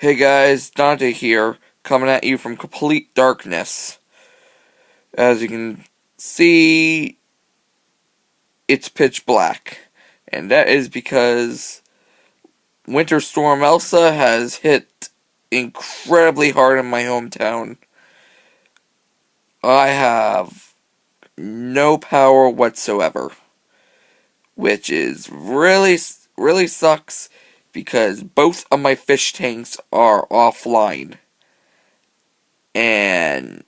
Hey guys, Dante here, coming at you from complete darkness. As you can see, it's pitch black. And that is because Winter Storm Elsa has hit incredibly hard in my hometown. I have no power whatsoever, which is really sucks because both of my fish tanks are offline. And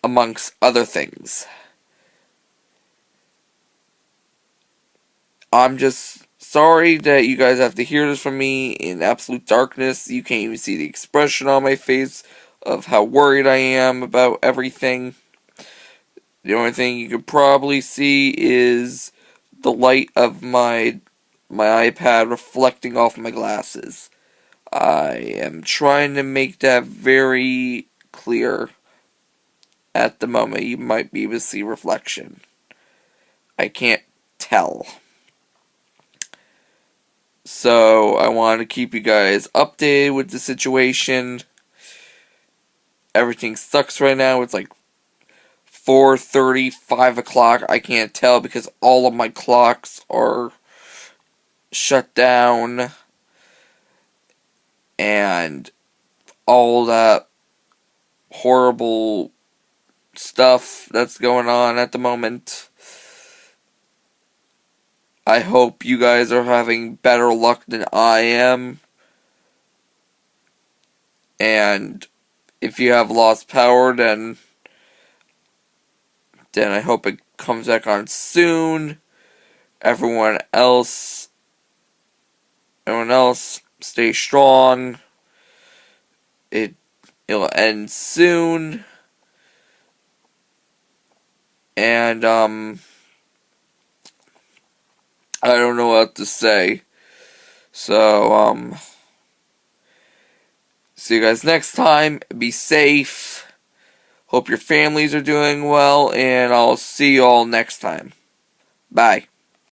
amongst other things. I'm just sorry that you guys have to hear this from me in absolute darkness. You can't even see the expression on my face of how worried I am about everything. The only thing you could probably see is the light of my iPad reflecting off my glasses. I am trying to make that very clear. At the moment, you might be able to see reflection. I can't tell. So, I want to keep you guys updated with the situation. Everything sucks right now. It's like 4:30, 5 o'clock. I can't tell because all of my clocks are shut down. And all that horrible stuff that's going on at the moment. I hope you guys are having better luck than I am. And if you have lost power, then I hope it comes back on soon. Everyone else, stay strong. It'll end soon. And I don't know what to say. So see you guys next time. Be safe. Hope your families are doing well, and I'll see you all next time. Bye.